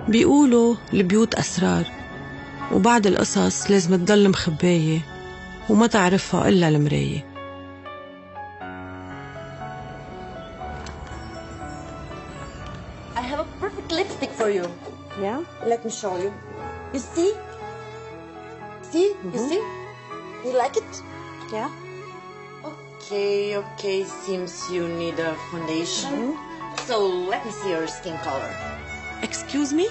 بيقولوا البيوت أسرار، وبعد القصص لازم تضل مخباية وما تعرفها إلا المراية. I have a perfect lipstick for you. Yeah? Let me show you. You see? See? You see? You like it? Yeah? Okay. Seems you need a foundation. So let me see your skin color. Excuse me?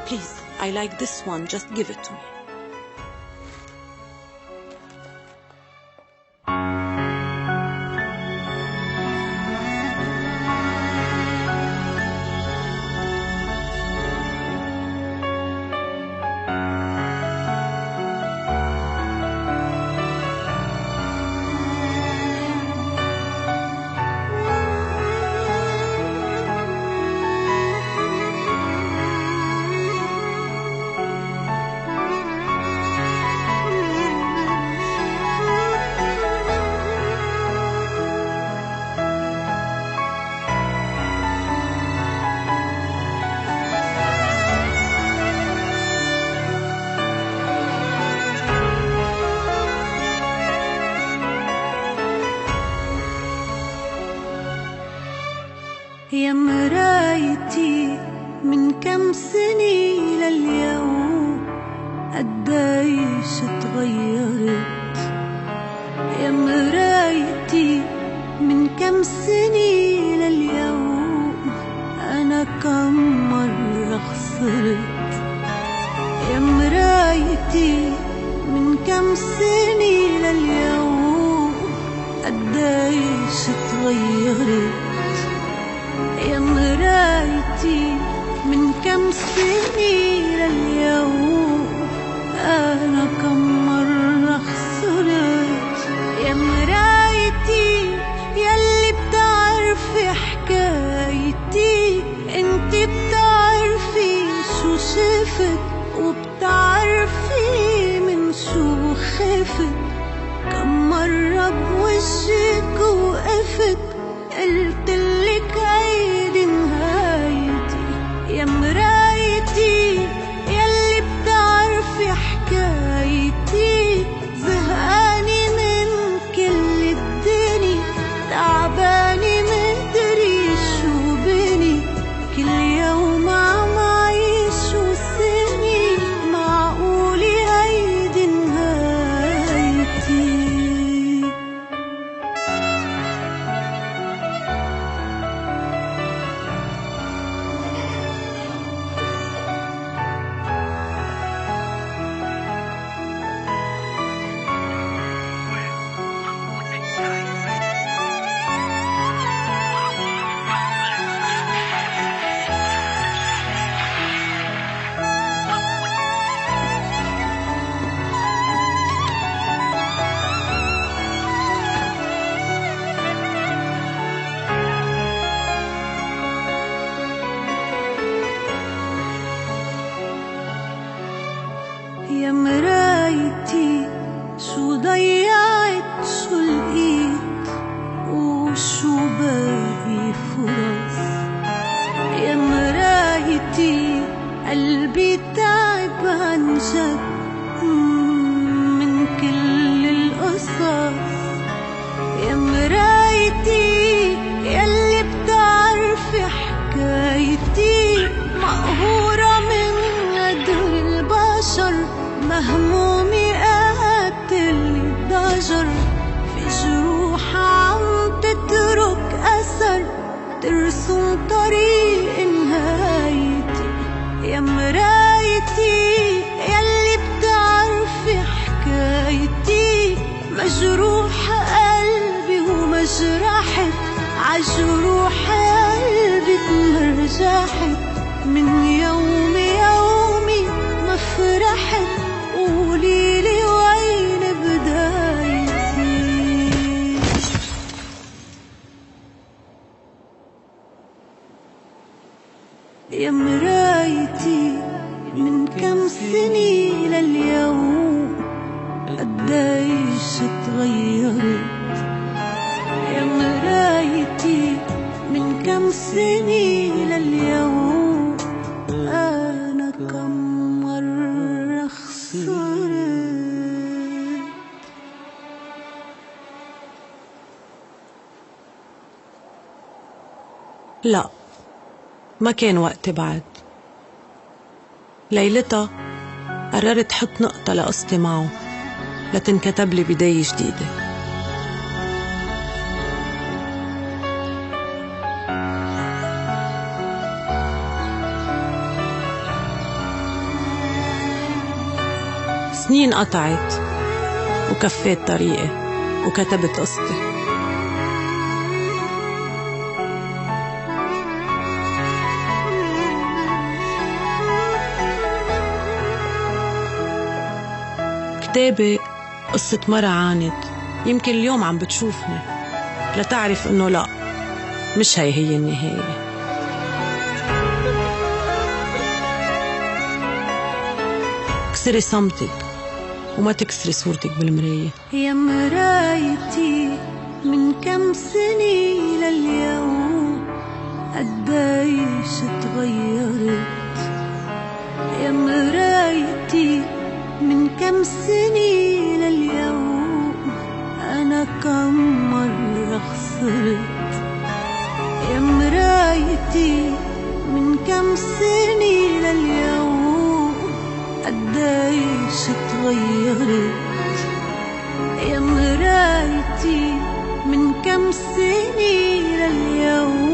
Please, I like this one. Just give it to me. يا مرايتي من كم سنة لليوم قديش تغيرت. يا مرايتي من كم سنة لليوم أنا كم مرة خسرت. يا مرايتي من كم سنة لليوم قديش تغيرت. يا مرايتي من كم سنة لليوم أنا كم مرة خسرت. يا مرايتي يلي بتعرفي حكايتي، انت بتعرفي شو شفت وبتعرفي من شو خفت. كم مرة بوجهك وقفت قلتلك هيدي نهايتي. يا مرايتي يلي بتعرفي حكايتي، زهقاني من كل الدنيا، تعباني مدري شو بني. كل يوم عم عيش وسني، معقولي هيدي نهايتي. يا مرايتي شو ضيعت شو لقيت وشو باقي فرص. يا مرايتي قلبي تعب عن جد من كل القصص. يا مرايتي يلي بتعرفي حكايتي، مقهورة من قدر البشر، مهمومي قاتلني الضجر. في جروح عم تترك أثر، ترسم طريق نهايتي. يا مرايتي يلي بتعرفي حكايتي، مجروح قلبي ومجرحت، عجروح قلبي تنرجحت. من يومي ما فرحت، قوليلي وين بدايتي. يا مرايتي من كم سنة لليوم قديش تغيرت. يا مرايتي من كم سنة لليوم أنا كم مرة خسرت. لا، ما كان وقتي بعد. ليلتها قررت حط نقطة لقصتي معه لتنكتب لي بداية جديدة. سنين قطعت وكفيت طريقي وكتبت قصتي. كتابة قصة مرة عانت، يمكن اليوم عم بتشوفني لتعرف انه لا، مش هي النهاية. كسري صمتك وما تكسري صورتك بالمراية. يا مرايتي من كم سنة لليوم قديش تغيرت. يا مرايتي من كم سنة لليوم أنا كم مرة خسرت. يا مرايتي من كم سنة لليوم قديش تغيرت. يا مرايتي من كم سنة لليوم